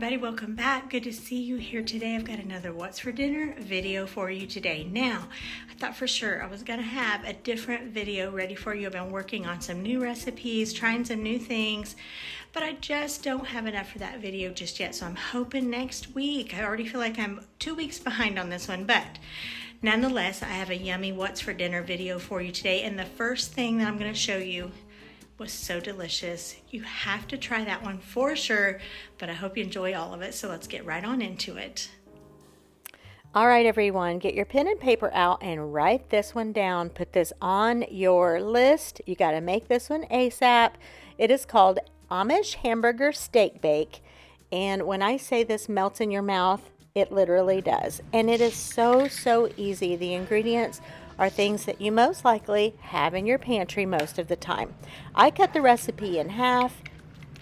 everybody, welcome back. Good to see you here today. I've got another What's for Dinner video for you today. Now, I thought for sure I was gonna have a different video ready for you. I've been working on some new recipes, trying some new things, but I just don't have enough for that video just yet. So I'm hoping next week. I already feel like I'm 2 weeks behind on this one, but nonetheless, I have a yummy What's for Dinner video for you today. And the first thing that I'm gonna show you was so delicious. You have to try that one for sure, but I hope you enjoy all of it. So let's get right on into it. All right, everyone, get your pen and paper out and write this one down. Put this on your list. You got to make this one ASAP. It is called Amish Hamburger Steak Bake. And when I say this melts in your mouth, it literally does. And it is so easy. The ingredients are things that you most likely have in your pantry most of the time. I cut the recipe in half,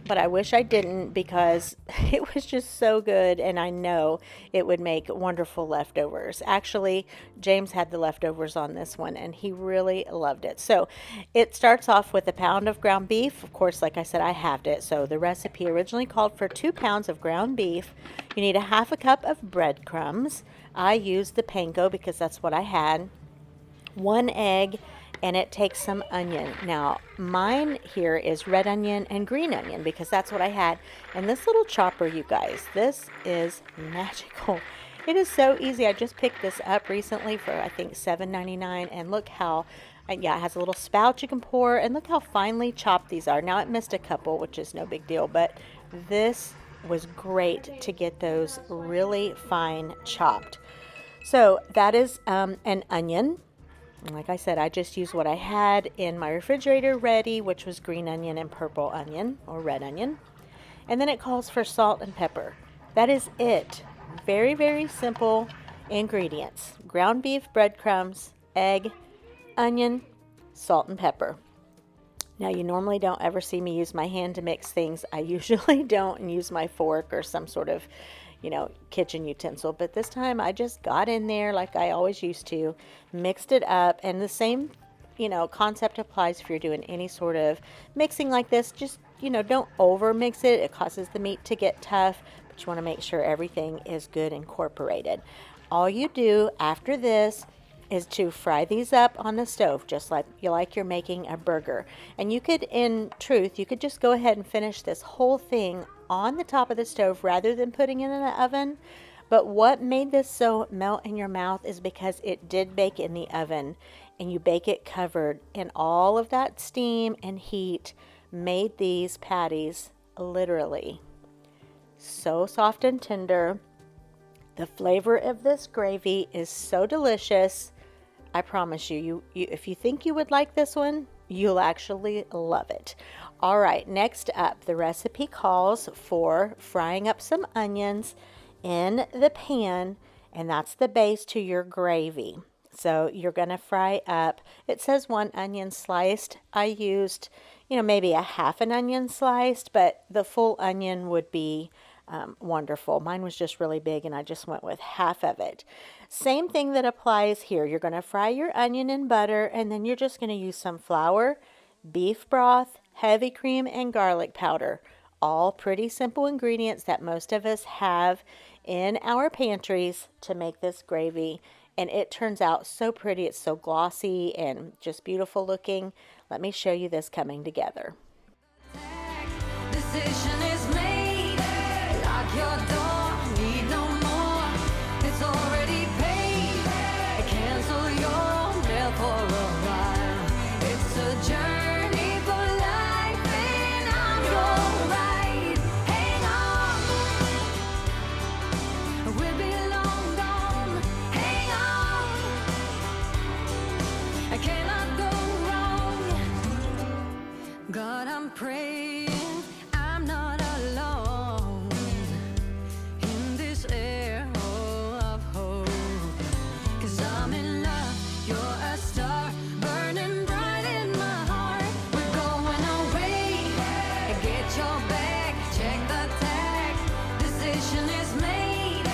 but I wish I didn't because it was just so good, and I know it would make wonderful leftovers. Actually, James had the leftovers on this one, and he really loved it. So it starts off with a pound of ground beef. Of course, like I said, I halved it. So the recipe originally called for 2 pounds of ground beef. You need a half a cup of breadcrumbs. I used the panko because that's what I had. 1 egg, and it takes some onion. Now, mine here is red onion and green onion because that's what I had. And this little chopper, you guys, this is magical. It is so easy. I just picked this up recently for, I think, $7.99, and look how, yeah, it has a little spout you can pour, and look how finely chopped these are. Now, it missed a couple, which is no big deal, but this was great to get those really fine chopped. So that is an onion. Like I said, I just used what I had in my refrigerator ready, which was green onion and purple onion or red onion. And then it calls for salt and pepper. That is it. Very simple ingredients. Ground beef, breadcrumbs, egg, onion, salt and pepper. Now, you normally don't ever see me use my hand to mix things. I usually don't, and use my fork or some sort of kitchen utensil, but this time I just got in there like I always used to, mixed it up, and the same, concept applies if you're doing any sort of mixing like this. Just, don't over mix it. It causes the meat to get tough, but you want to make sure everything is good incorporated. All you do after this is to fry these up on the stove, just like you're making a burger. And you could, in truth, you could just go ahead and finish this whole thing on the top of the stove rather than putting it in the oven. But what made this so melt in your mouth is because it did bake in the oven, and you bake it covered, and all of that steam and heat made these patties literally so soft and tender. The flavor of this gravy is so delicious. I promise you, if you think you would like this one, you'll actually love it. All right, next up, the recipe calls for frying up some onions in the pan, and that's the base to your gravy. So you're going to fry up, it says 1 onion sliced. I used, maybe a half an onion sliced, but the full onion would be wonderful. Mine was just really big, and I just went with half of it. Same thing that applies here. You're going to fry your onion in butter, and then you're just going to use some flour, beef broth, heavy cream, and garlic powder. All pretty simple ingredients that most of us have in our pantries to make this gravy. And it turns out so pretty. It's so glossy and just beautiful looking. Let me show you this coming together. Decision is made. Lock your door. Need no more. It's already paid. Cancel your meal for a while. It's a journey for life, and I'm your ride. Hang on. We'll be long gone. Hang on. I cannot go wrong. God, I'm praying. I'm not alone in this air of hope, 'cause I'm in love. You're a star burning bright in my heart. We're going away. Get your bag, check the tag. Decision is made.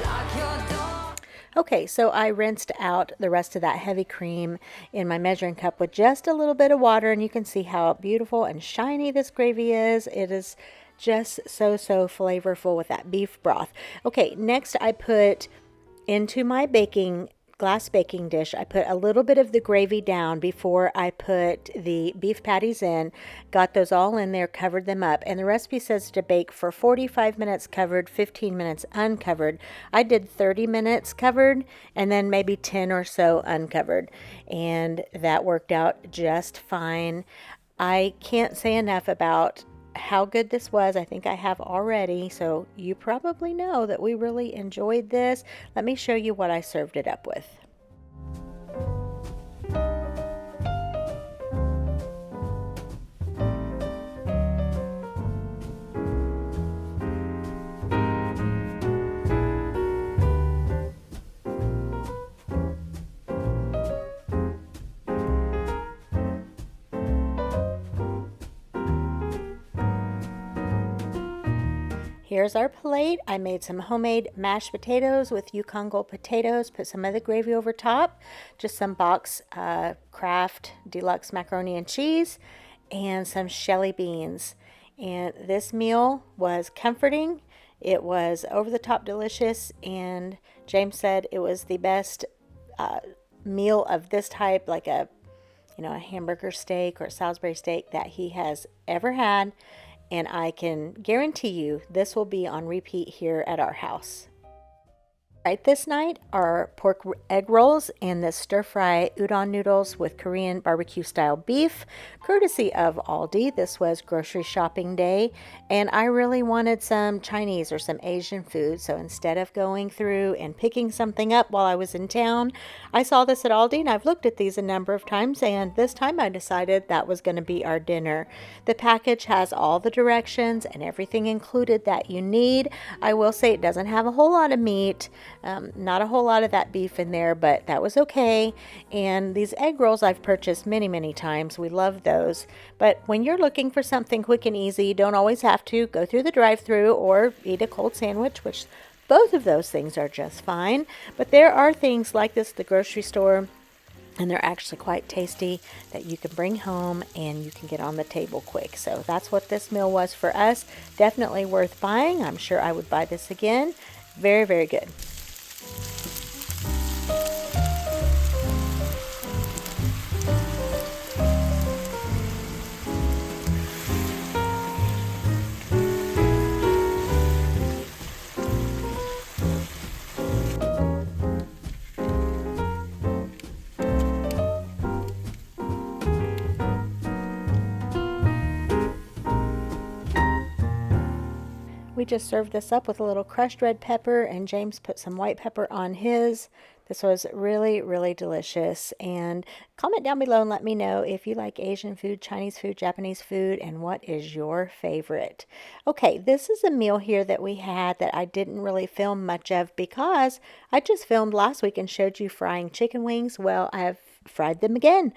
Lock your door. Okay, so I rinsed out the rest of that heavy cream in my measuring cup with just a little bit of water, and you can see how beautiful and shiny this gravy is. It is Just so flavorful with that beef broth. Okay, next I put into my glass baking dish, I put a little bit of the gravy down before I put the beef patties in. Got those all in there, covered them up, and the recipe says to bake for 45 minutes covered, 15 minutes uncovered. I did 30 minutes covered and then maybe 10 or so uncovered, and that worked out just fine. I can't say enough about how good this was. I think I have already, so you probably know that we really enjoyed this. Let me show you what I served it up with. Here's our plate. I made some homemade mashed potatoes with Yukon Gold potatoes, put some of the gravy over top, just some box Kraft deluxe macaroni and cheese, and some Shelly beans. And this meal was comforting. It was over the top delicious, and James said it was the best meal of this type, like a hamburger steak or a Salisbury steak, that he has ever had. And I can guarantee you this will be on repeat here at our house. Right, this night are pork egg rolls and the stir-fry udon noodles with Korean barbecue style beef, courtesy of Aldi. This was grocery shopping day, and I really wanted some Chinese or some Asian food, so instead of going through and picking something up while I was in town, I saw this at Aldi, and I've looked at these a number of times, and this time I decided that was going to be our dinner. The package has all the directions and everything included that you need. I will say it doesn't have a whole lot of meat. Not a whole lot of that beef in there, but that was okay. And these egg rolls I've purchased many times. We love those. But when you're looking for something quick and easy, you don't always have to go through the drive-thru or eat a cold sandwich, which both of those things are just fine. But there are things like this at the grocery store, and they're actually quite tasty, that you can bring home and you can get on the table quick. So that's what this meal was for us. Definitely worth buying. I'm sure I would buy this again. Very good. We just served this up with a little crushed red pepper, and James put some white pepper on his. This was really delicious. And comment down below and let me know if you like Asian food, Chinese food, Japanese food, and what is your favorite. Okay, this is a meal here that we had that I didn't really film much of because I just filmed last week and showed you frying chicken wings. Well, I have fried them again.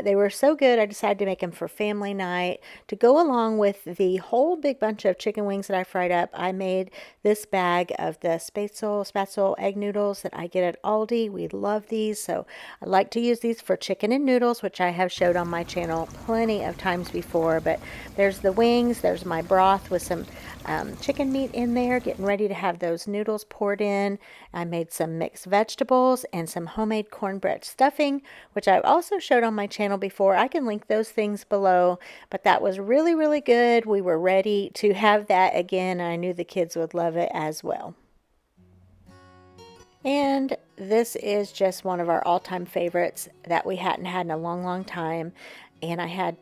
They were so good, I decided to make them for family night. To go along with the whole big bunch of chicken wings that I fried up, I made this bag of the Spätzle egg noodles that I get at Aldi. We love these, so I like to use these for chicken and noodles, which I have showed on my channel plenty of times before. But there's the wings, there's my broth with some chicken meat in there, getting ready to have those noodles poured in. I made some mixed vegetables and some homemade cornbread stuffing, which I've also showed on my channel before. I can link those things below, but that was really good. We were ready to have that again. I knew the kids would love it as well. And this is just one of our all-time favorites that we hadn't had in a long time. And I had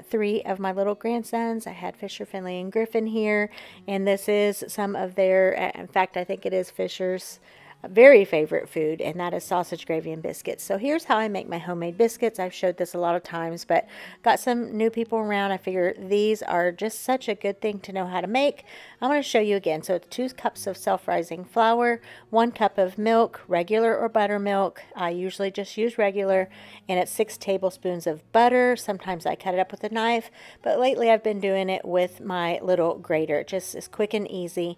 3 of my little grandsons. I had Fisher, Finley, and Griffin here, and this is some of their, in fact, I think it is Fisher's very favorite food, and that is sausage gravy and biscuits. So here's how I make my homemade biscuits. I've showed this a lot of times, but got some new people around. I figure these are just such a good thing to know how to make. I'm going to show you again. So it's 2 cups of self-rising flour, 1 cup of milk, regular or buttermilk. I usually just use regular, and it's 6 tablespoons of butter. Sometimes I cut it up with a knife, but lately I've been doing it with my little grater. It just is quick and easy.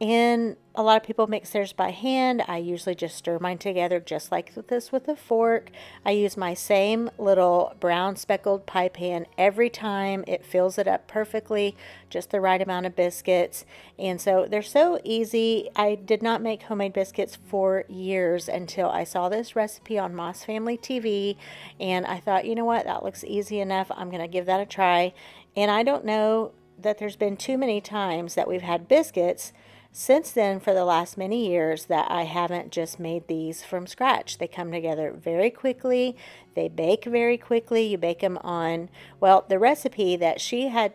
And a lot of people mix theirs by hand. I usually just stir mine together just like this with a fork. I use my same little brown speckled pie pan every time. It fills it up perfectly, just the right amount of biscuits. And so they're so easy. I did not make homemade biscuits for years until I saw this recipe on Moss Family TV. And I thought, you know what, that looks easy enough. I'm going to give that a try. And I don't know that there's been too many times that we've had biscuits since then for the last many years that I haven't just made these from scratch. They come together very quickly. They bake very quickly. You bake them on, well, the recipe that she had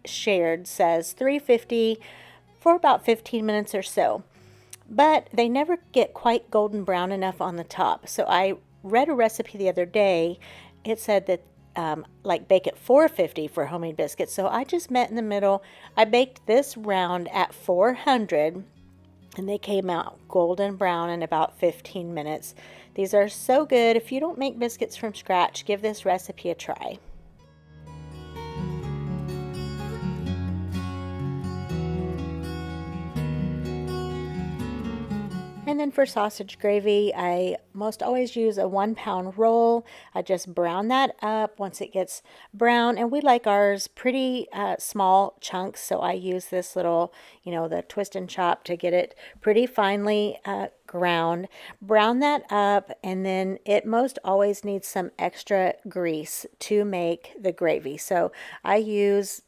shared says 350 for about 15 minutes or so. But they never get quite golden brown enough on the top. So I read a recipe the other day. It said that like bake at 450 for homemade biscuits. So I just met in the middle. I baked this round at 400 and they came out golden brown in about 15 minutes. These are so good. If you don't make biscuits from scratch, give this recipe a try. And then for sausage gravy, I most always use a 1 pound roll. I just brown that up once it gets brown. And we like ours pretty small chunks. So I use this little, the twist and chop to get it pretty finely ground. Brown that up, and then it most always needs some extra grease to make the gravy. So I use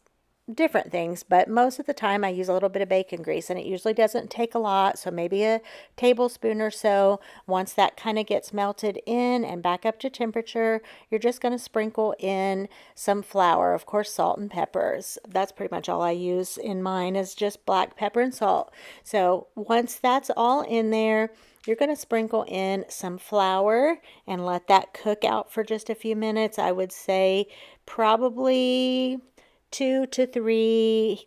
different things, but most of the time I use a little bit of bacon grease, and it usually doesn't take a lot, so maybe a tablespoon or so. Once that kind of gets melted in and back up to temperature, you're just going to sprinkle in some flour, of course salt and peppers. That's pretty much all I use in mine, is just black pepper and salt. So once that's all in there, you're going to sprinkle in some flour and let that cook out for just a few minutes. I would say probably 2 to 3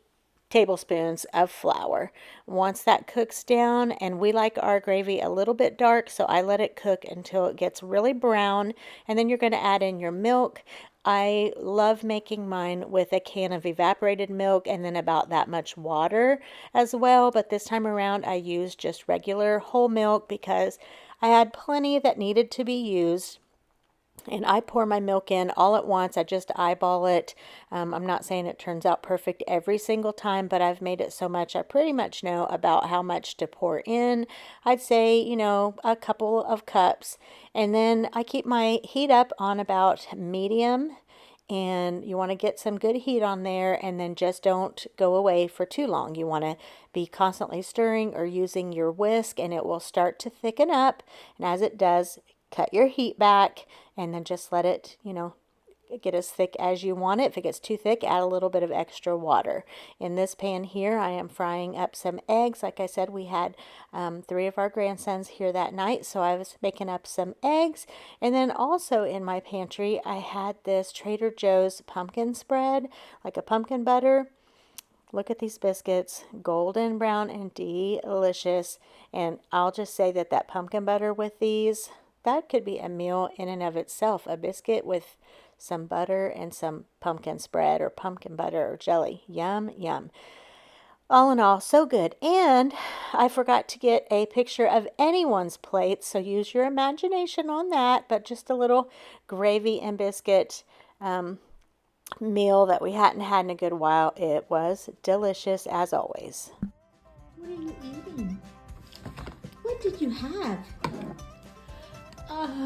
tablespoons of flour. Once that cooks down, and we like our gravy a little bit dark, so I let it cook until it gets really brown, and then you're going to add in your milk. I love making mine with a can of evaporated milk and then about that much water as well, but this time around I used just regular whole milk because I had plenty that needed to be used. And I pour my milk in all at once. I just eyeball it. I'm not saying it turns out perfect every single time, but I've made it so much I pretty much know about how much to pour in. I'd say, a couple of cups. And then I keep my heat up on about medium. And you want to get some good heat on there, and then just don't go away for too long. You want to be constantly stirring or using your whisk, and it will start to thicken up. And as it does, cut your heat back, and then just let it, get as thick as you want it. If it gets too thick, add a little bit of extra water. In this pan here, I am frying up some eggs. Like I said, we had 3 of our grandsons here that night, so I was making up some eggs. And then also in my pantry, I had this Trader Joe's pumpkin spread, like a pumpkin butter. Look at these biscuits, golden brown and delicious. And I'll just say that pumpkin butter with these, that could be a meal in and of itself. A biscuit with some butter and some pumpkin spread or pumpkin butter or jelly. Yum, yum. All in all, so good. And I forgot to get a picture of anyone's plate, so use your imagination on that. But just a little gravy and biscuit meal that we hadn't had in a good while. It was delicious as always. What are you eating? What did you have? Oh.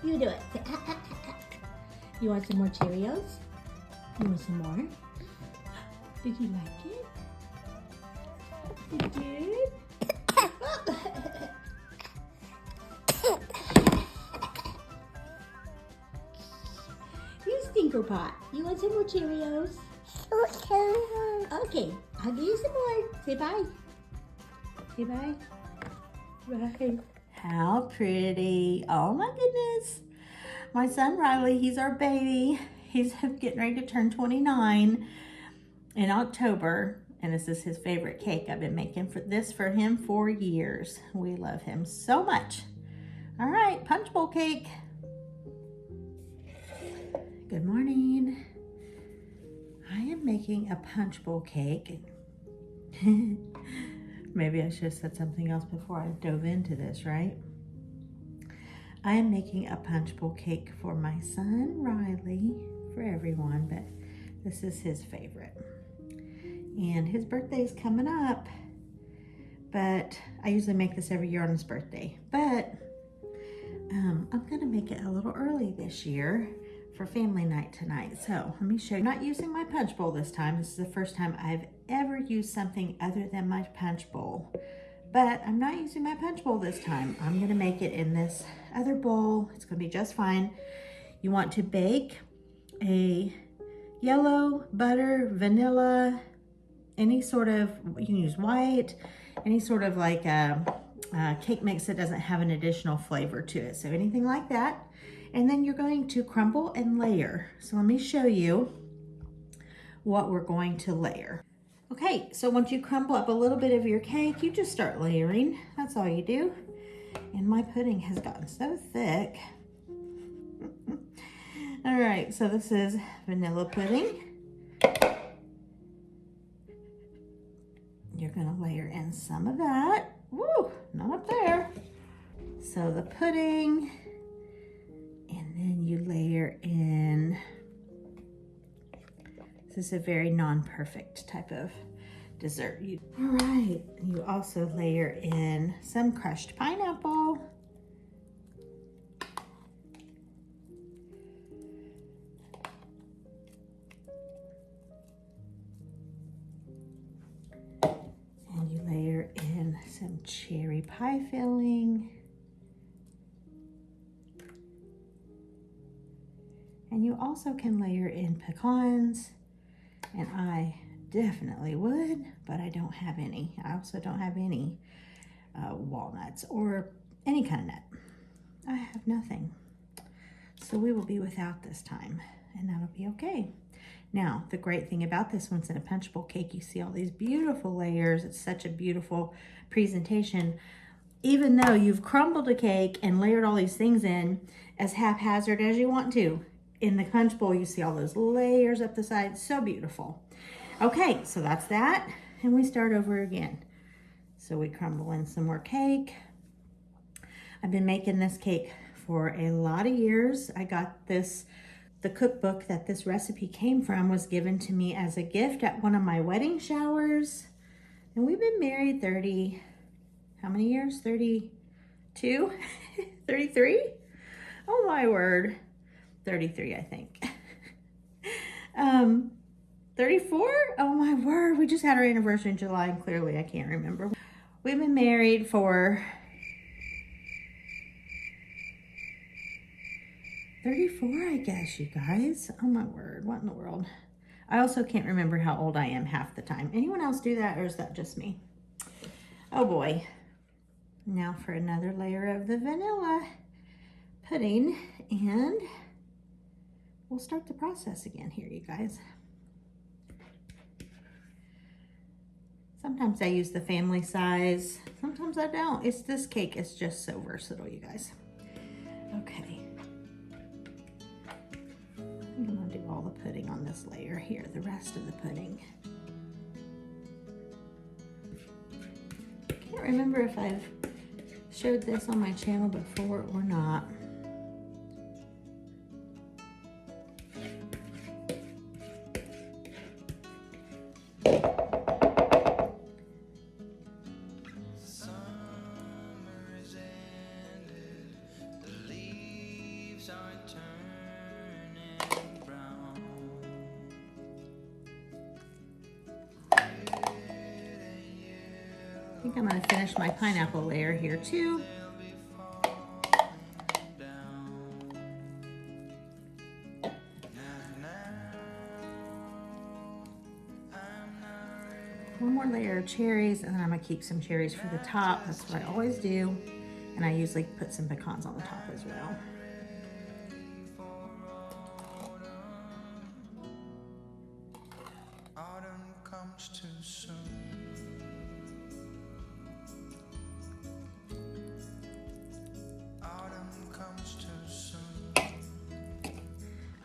You do it. You want some more Cheerios? You want some more? Did you like it? You did? You stinker pot. You want some more Cheerios? Okay, I'll give you some more. Say bye. Say bye. Bye. How pretty. Oh my goodness. My son Riley, he's our baby. He's getting ready to turn 29 in October. And this is his favorite cake. I've been making this for him for years. We love him so much. All right, punch bowl cake. Good morning. I am making a punch bowl cake. Maybe I should have said something else before I dove into this, right? I am making a punch bowl cake for my son, Riley, for everyone, but this is his favorite. And his birthday is coming up, but I usually make this every year on his birthday. But I'm gonna make it a little early this year for family night tonight. So let me show you. I'm not using my punch bowl this time. This is the first time I've ever used something other than my punch bowl. But I'm not using my punch bowl this time. I'm gonna make it in this other bowl. It's gonna be just fine. You want to bake a yellow, butter, vanilla, any sort of, you can use white, any sort of like a cake mix that doesn't have an additional flavor to it. So anything like that. And then you're going to crumble and layer. So let me show you what we're going to layer. Okay, so once you crumble up a little bit of your cake, you just start layering. That's all you do. And my pudding has gotten so thick. All right, so this is vanilla pudding. You're gonna layer in some of that. Woo, not up there. So the pudding, and then you layer in, this is a very non-perfect type of dessert. All right, you also layer in some crushed pineapple. And you layer in some cherry pie filling. And you also can layer in pecans, and I definitely would, but I don't have any. I also don't have any walnuts or any kind of nut. I have nothing. So we will be without this time, and that'll be okay. Now, the great thing about this one's in a punch bowl cake, you see all these beautiful layers. It's such a beautiful presentation. Even though you've crumbled a cake and layered all these things in as haphazard as you want to, in the punch bowl, you see all those layers up the side. So beautiful. Okay, so that's that. And we start over again. So we crumble in some more cake. I've been making this cake for a lot of years. I got this, the cookbook that this recipe came from was given to me as a gift at one of my wedding showers. And we've been married 30, how many years? 32? 33? Oh my word. 33, I think. 34? Oh my word, we just had our anniversary in July and clearly I can't remember. We've been married for 34, I guess, you guys. Oh my word, what in the world? I also can't remember how old I am half the time. Anyone else do that, or is that just me? Oh boy. Now for another layer of the vanilla pudding, and we'll start the process again here, you guys. Sometimes I use the family size, sometimes I don't. This cake is just so versatile, you guys. Okay. I'm gonna do all the pudding on this layer here, the rest of the pudding. Can't remember if I've showed this on my channel before or not. I think I'm going to finish my pineapple layer here too. One more layer of cherries, and then I'm going to keep some cherries for the top. That's what I always do. And I usually put some pecans on the top as well. comes too soon. Autumn comes too soon.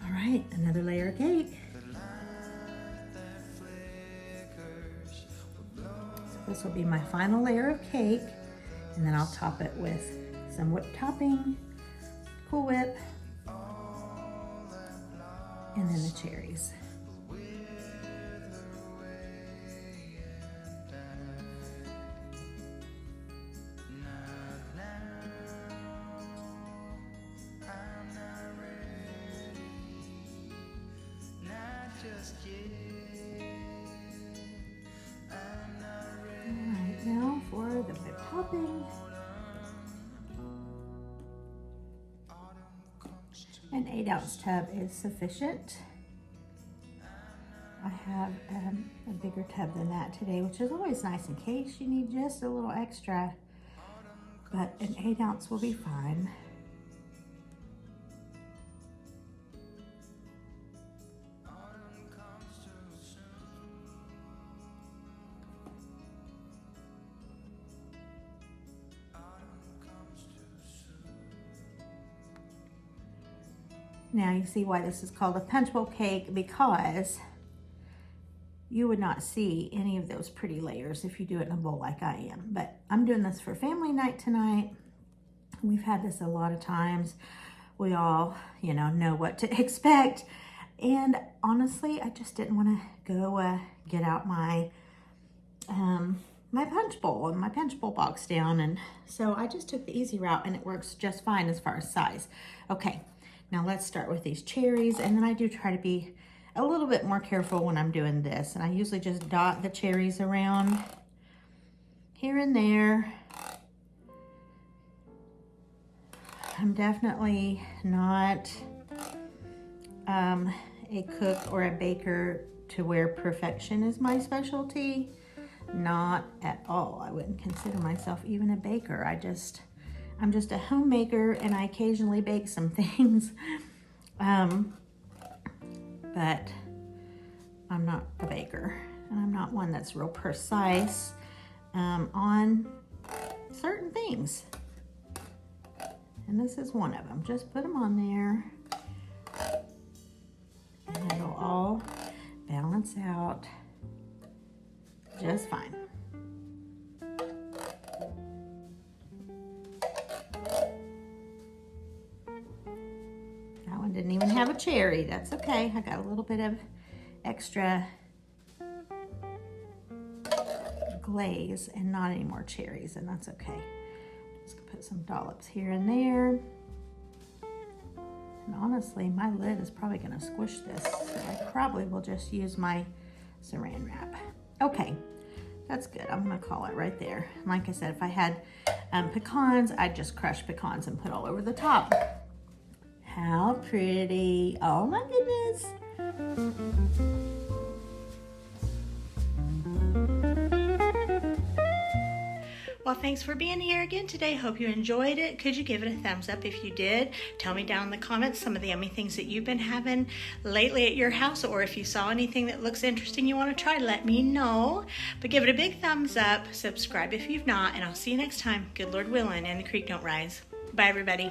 All right, another layer of cake. The light that flickers will blow. So this will be my final layer of cake, and then I'll top it with some whipped topping, Cool Whip, and then the cherries. Alright, now for the whipped topping. An 8-ounce tub is sufficient. I have a bigger tub than that today, which is always nice in case you need just a little extra, but an 8-ounce will be fine. Now you see why this is called a punch bowl cake, because you would not see any of those pretty layers if you do it in a bowl like I am. But I'm doing this for family night tonight. We've had this a lot of times. We all, know what to expect. And honestly, I just didn't want to go get out my my punch bowl and my punch bowl box down. And so I just took the easy route, and it works just fine as far as size. Okay. Now let's start with these cherries, and then I do try to be a little bit more careful when I'm doing this. And I usually just dot the cherries around here and there. I'm definitely not a cook or a baker to where perfection is my specialty. Not at all. I wouldn't consider myself even a baker. I'm just a homemaker, and I occasionally bake some things, but I'm not a baker, and I'm not one that's real precise on certain things. And this is one of them. Just put them on there, and it'll all balance out just fine. Didn't even have a cherry. That's okay. I got a little bit of extra glaze and not any more cherries, and that's okay. Just gonna put some dollops here and there. And honestly, my lid is probably gonna squish this, so I probably will just use my saran wrap. Okay, that's good. I'm gonna call it right there. Like I said, if I had pecans, I'd just crush pecans and put all over the top. How pretty. Oh my goodness. Well, thanks for being here again today. Hope you enjoyed it. Could you give it a thumbs up if you did? Tell me down in the comments some of the yummy things that you've been having lately at your house, or if you saw anything that looks interesting you want to try, let me know. But give it a big thumbs up, subscribe if you've not, and I'll see you next time. Good Lord willing, and the creek don't rise. Bye, everybody.